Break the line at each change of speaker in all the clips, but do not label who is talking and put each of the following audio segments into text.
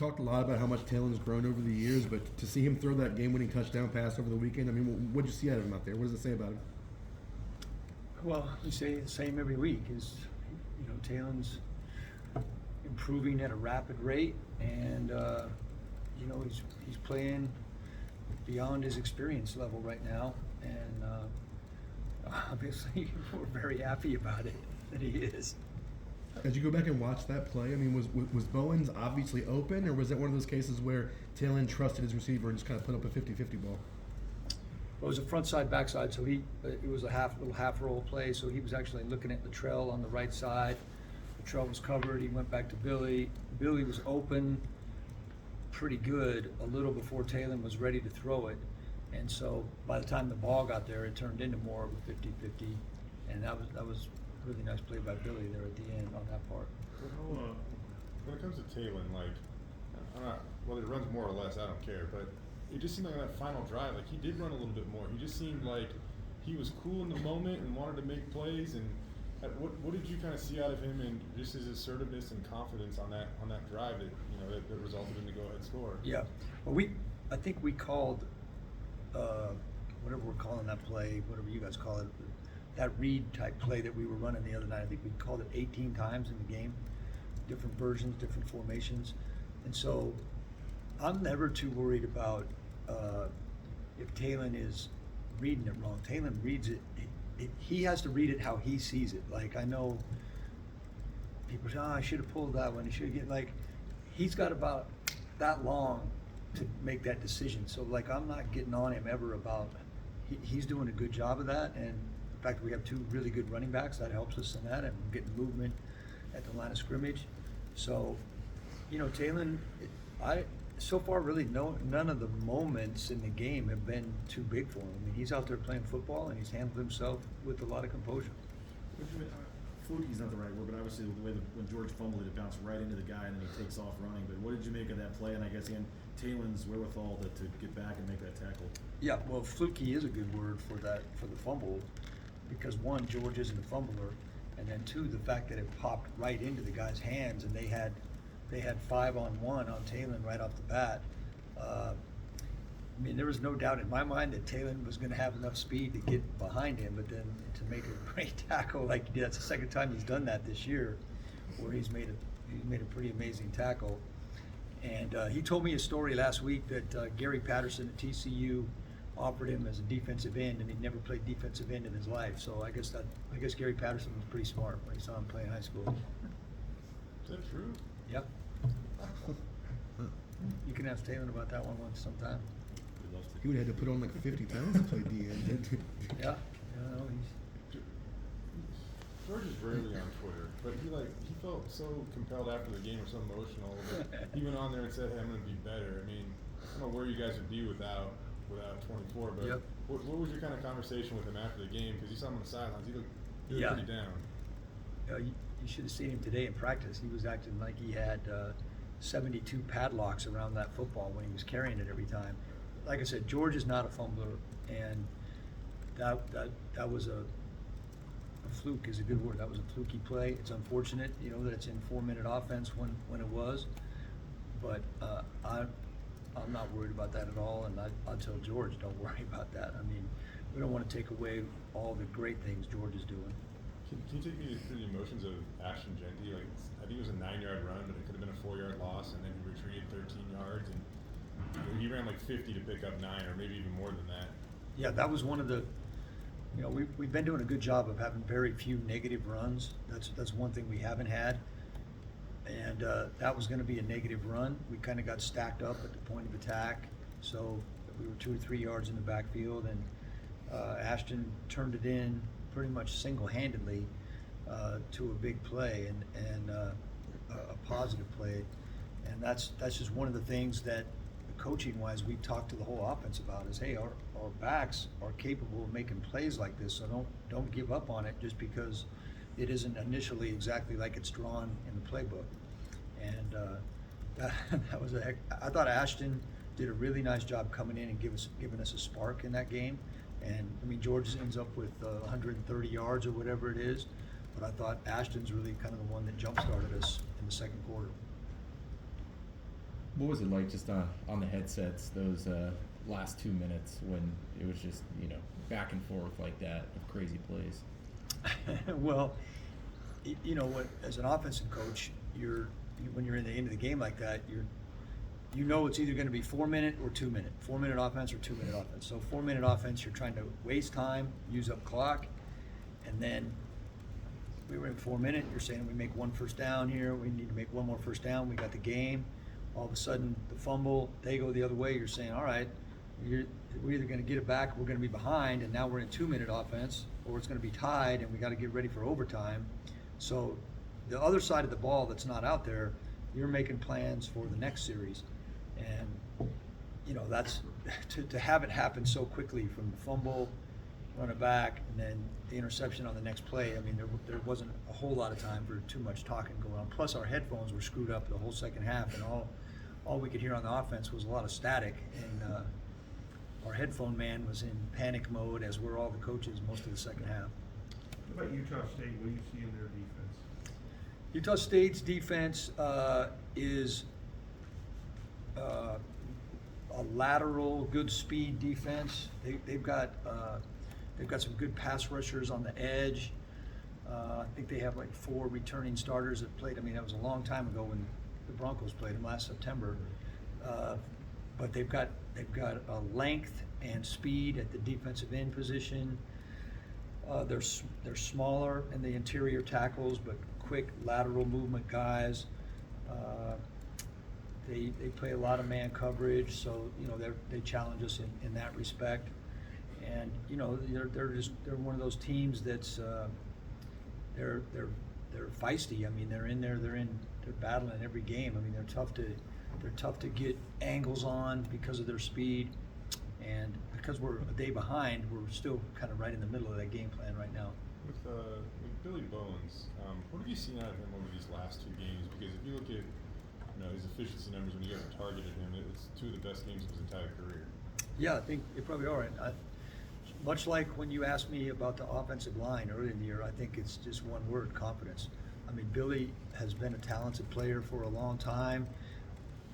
talked a lot about how much Taylor's grown over the years, but to see him throw that game-winning touchdown pass over the weekend, I mean, what did you see out of him out there? What does it say about him?
Well, we say the same every week. Taylor's improving at a rapid rate, and he's playing beyond his experience level right now, and obviously we're very happy about it that he is.
As you go back and watch that play, I mean, was Bowens obviously open, or was it one of those cases where Taylor trusted his receiver and just kind of put up a 50-50 ball?
Well, it was a front side, backside, so it was a little half roll play, so he was actually looking at Latrell on the right side. Latrell was covered, he went back to Billy. Billy was open pretty good a little before Taylor was ready to throw it. And so by the time the ball got there, it turned into more of a 50-50, and that was a really nice play by Billy there at the end on that part.
When it comes to Taylor, like, I'm not, whether it runs more or less, I don't care, but it just seemed like on that final drive, like, he did run a little bit more. He just seemed like he was cool in the moment and wanted to make plays. And what did you kind of see out of him, and just his assertiveness and confidence on that drive that resulted in the go-ahead score?
Yeah, well, I think we called whatever we're calling that play, whatever you guys call it, that read type play that we were running the other night. I think we called it 18 times in the game, different versions, different formations, and so I'm never too worried about if Taylor is reading it wrong. Taylor reads it. He has to read it how he sees it. Like, I know people say, I should have pulled that one. He should get, like, he's got about that long to make that decision. So, like, I'm not getting on him ever about, he's doing a good job of that. And in fact, we have two really good running backs. That helps us in that, and getting movement at the line of scrimmage. So, Taylor, so far, really, none of the moments in the game have been too big for him. I mean, he's out there playing football, and he's handled himself with a lot of composure.
Fluky's not the right word, but obviously the way when George fumbled it bounced right into the guy, and then he takes off running. But what did you make of that play? And I guess, again, Taylor's wherewithal to get back and make that tackle. Yeah,
well, fluky is a good word for that, for the fumble, because one, George isn't a fumbler, and then two, the fact that it popped right into the guy's hands, and they had 5-on-1 on Taylor right off the bat. I mean, there was no doubt in my mind that Taylor was going to have enough speed to get behind him, but then to make a great tackle like he did, that's the second time he's done that this year, where he's made a pretty amazing tackle. And he told me a story last week that Gary Patterson at TCU offered him as a defensive end, and he'd never played defensive end in his life. So I guess Gary Patterson was pretty smart when he saw him play in high school.
Is that true?
Yep. You can ask Taylor about that one once sometime.
He would have had to put on like 50 pounds to play D end.
Yeah.
George is rarely on Twitter, but he felt so compelled after the game, or so emotional that he went on there and said, "Hey, I'm going to be better." I mean, I don't know where you guys would be without 24, but
yep.
What was your kind of conversation with him after the game? Because you saw him on the sidelines. He looked pretty down.
You should have seen him today in practice. He was acting like he had 72 padlocks around that football when he was carrying it every time. Like I said, George is not a fumbler, and that was a fluke is a good word. That was a fluky play. It's unfortunate, that it's in 4-minute offense when it was, but I'm not worried about that at all, and I'll tell George, don't worry about that. I mean, we don't want to take away all the great things George is doing.
Can you take me through the emotions of Ashton Genty? Like, I think it was a 9-yard run, but it could have been a 4-yard loss, and then he retreated 13 yards, and he ran like 50 to pick up 9, or maybe even more than that.
Yeah, that was one of the. We've been doing a good job of having very few negative runs. That's one thing we haven't had, and that was going to be a negative run. We kind of got stacked up at the point of attack, so we were 2 or 3 yards in the backfield, and Ashton turned it in pretty much single-handedly to a big play and a positive play, and that's just one of the things that coaching-wise we've talked to the whole offense about is, hey, our backs are capable of making plays like this, so don't give up on it just because it isn't initially exactly like it's drawn in the playbook. And that was I thought Ashton did a really nice job coming in and giving us a spark in that game. And I mean, George ends up with 130 yards or whatever it is, but I thought Ashton's really kind of the one that jump-started us in the second quarter.
What was it like just on the headsets those last 2 minutes when it was just back and forth like that of crazy plays?
Well, you know what? As an offensive coach, when you're in the end of the game like that, you know it's either going to be 4 minute or 2 minute, 4 minute offense or 2 minute offense. So 4 minute offense, you're trying to waste time, use up clock, and then we were in 4 minute. You're saying we make one first down here. We need to make one more first down. We got the game. All of a sudden, the fumble, they go the other way. You're saying, all right, we're either going to get it back, we're going to be behind, and now we're in 2 minute offense, or it's going to be tied, and we got to get ready for overtime. So the other side of the ball that's not out there, you're making plans for the next series. And, that's to have it happen so quickly from the fumble, run it back, and then the interception on the next play. I mean, there wasn't a whole lot of time for too much talking going on. Plus, our headphones were screwed up the whole second half, and all we could hear on the offense was a lot of static. And our headphone man was in panic mode, as were all the coaches most of the second half.
What about Utah State? What do you see in their defense?
Utah State's defense is a lateral, good speed defense. They've got some good pass rushers on the edge. I think they have like 4 returning starters that played. I mean, that was a long time ago when the Broncos played them last September. But they've got length and speed at the defensive end position. They're smaller in the interior tackles, but quick lateral movement guys. They play a lot of man coverage, so they challenge us in that respect. And they're one of those teams that's they're feisty. I mean, they're battling every game. I mean, they're tough to get angles on because of their speed, and because we're a day behind, we're still kind of right in the middle of that game plan right now.
With Billy Bones, what have you seen out of him over these last 2 games? Because if you look at his efficiency numbers when you guys targeted him, it's 2 of the best games of his entire career.
Yeah, I think you probably are. And much like when you asked me about the offensive line earlier in the year, I think it's just one word: confidence. I mean, Billy has been a talented player for a long time.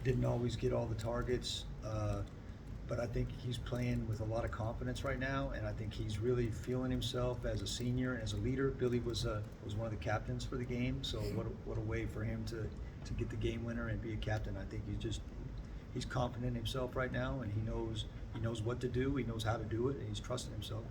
Didn't always get all the targets, but I think he's playing with a lot of confidence right now, and I think he's really feeling himself as a senior and as a leader. Billy was one of the captains for the game, so what a way for him to get the game winner and be a captain. I think he's confident in himself right now, and he knows what to do, he knows how to do it, and he's trusting himself.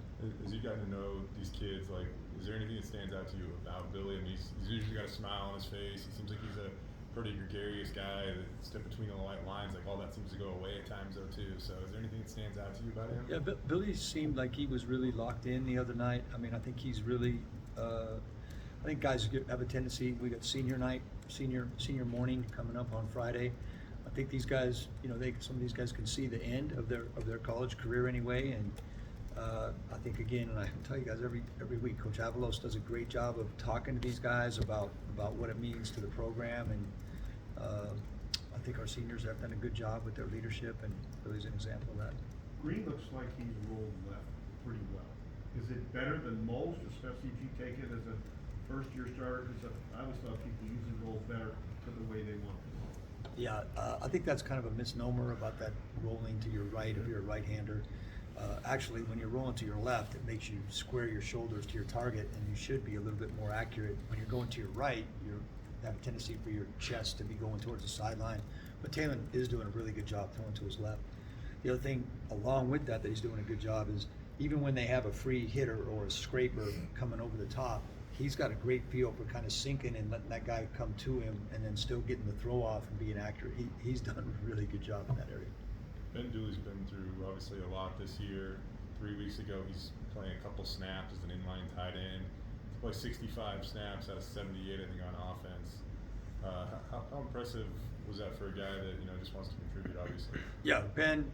As you've gotten to know these kids, like, is there anything that stands out to you about Billy? I mean, he's usually got a smile on his face. He seems like he's a pretty gregarious guy that step between the white lines. Like, all that seems to go away at times though too. So is there anything that stands out to you about him?
Yeah, Billy seemed like he was really locked in the other night. I mean, I think he's really I think guys have a tendency. We got senior night, senior morning coming up on Friday. I think these guys, some of these guys can see the end of their college career anyway, and I think again, and I tell you guys every week, Coach Avalos does a great job of talking to these guys about what it means to the program, and I think our seniors have done a good job with their leadership, and Billy's an example of that.
Green looks like he's rolled left pretty well. Is it better than most, especially if you take it as a first-year starter? Because I always thought people usually roll better to the way they want to.
Yeah, I think that's kind of a misnomer about that rolling to your right if you're a right-hander. Actually, when you're rolling to your left, it makes you square your shoulders to your target, and you should be a little bit more accurate. When you're going to your right, you have a tendency for your chest to be going towards the sideline. But Taylor is doing a really good job throwing to his left. The other thing, along with that he's doing a good job is, even when they have a free hitter or a scraper coming over the top, he's got a great feel for kind of sinking and letting that guy come to him and then still getting the throw off and being accurate. He's done a really good job in that area.
Ben Dooley's been through obviously a lot this year. 3 weeks ago, he's playing a couple snaps as an inline tight end. He played 65 snaps out of 78, I think, on offense. How impressive was that for a guy that just wants to contribute? Obviously.
Yeah, Ben.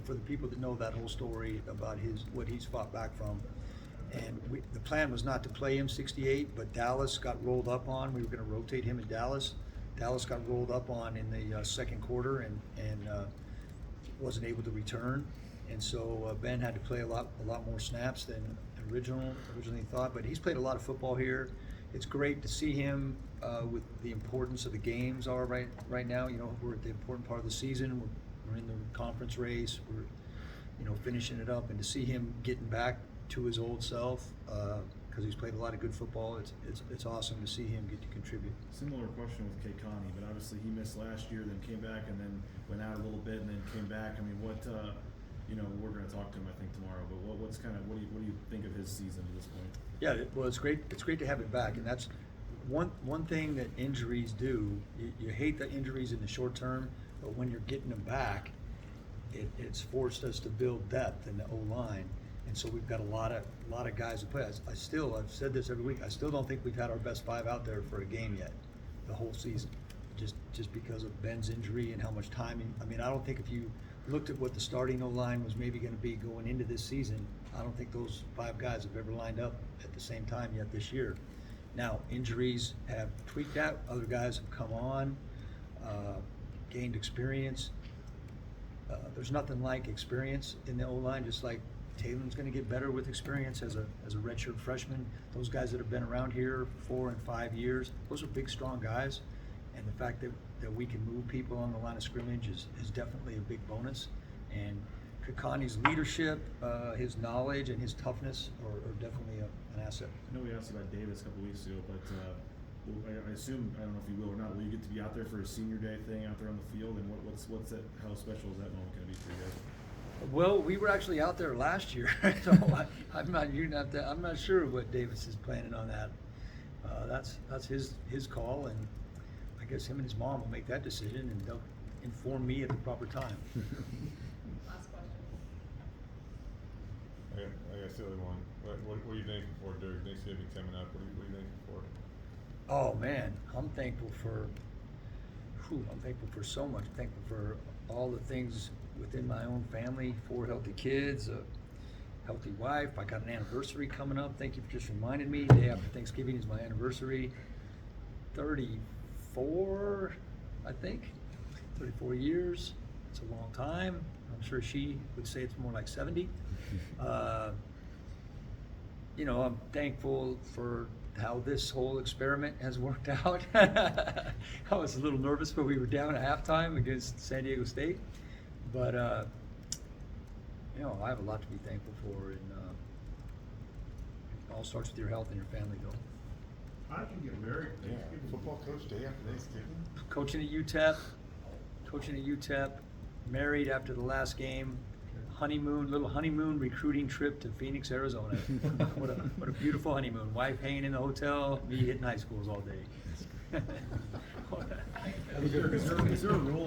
For the people that know that whole story about what he's fought back from, and the plan was not to play him 68, but Dallas got rolled up on. We were going to rotate him in Dallas. Dallas got rolled up on in the second quarter and wasn't able to return, and so Ben had to play a lot more snaps than originally thought. But he's played a lot of football here. it's great to see him with the importance of the games are right now. You know, we're at the important part of the season. We're in the conference race. We're, you know, finishing it up, and to see him getting back to his old self, because he's played a lot of good football. It's awesome to see him get to contribute.
Similar question with Koetter, but obviously he missed last year, then came back, and then went out a little bit, and then came back. I mean, what you know, we're going to talk to him, I think, tomorrow. But what do you think of his season at this point?
Yeah, well, it's great. It's great to have him back, and that's one thing that injuries do. You hate the injuries in the short term, but when you're getting them back, it's forced us to build depth in the O-line, and so we've got a lot of guys to play. I've said this every week. I still don't think we've had our best 5 out there for a game yet, the whole season, just because of Ben's injury and how much time. I mean, I don't think if you looked at what the starting O-line was maybe going to be going into this season, I don't think those 5 guys have ever lined up at the same time yet this year. Now, injuries have tweaked that. Other guys have come on, gained experience. There's nothing like experience in the O-line, just like Taylor's going to get better with experience as a redshirt freshman. Those guys that have been around here 4 and 5 years, those are big, strong guys. And the fact that we can move people on the line of scrimmage is definitely a big bonus. And Kakani's leadership, his knowledge, and his toughness are definitely an asset.
I know we asked you about Davis a couple weeks ago, but I assume, I don't know if you will or not, will you get to be out there for a senior day thing out there on the field? And what's that? How special is that moment going to be for you guys?
Well, we were actually out there last year, so I'm not sure what Davis is planning on that. That's his call, and I guess him and his mom will make that decision, and they'll inform me at the proper time.
Last question.
I got a silly one. What are you thankful for, Dirk? Thanksgiving coming up. What are you thankful for?
Oh man, I'm thankful for so much. I'm thankful for all the things within my own family, 4 healthy kids, a healthy wife. I got an anniversary coming up. Thank you for just reminding me. Day after Thanksgiving is my anniversary. 34, I think. 34 years. It's a long time. I'm sure she would say it's more like 70. You know, I'm thankful for how this whole experiment has worked out. I was a little nervous when we were down at halftime against San Diego State, but you know, I have a lot to be thankful for, and it all starts with your health and your family, though.
How did you get married?
Yeah, football coach day after Thanksgiving.
Coaching at UTEP, married after the last game, little honeymoon recruiting trip to Phoenix, Arizona. What a beautiful honeymoon. Wife hanging in the hotel, me hitting high schools all day.
Is there a rule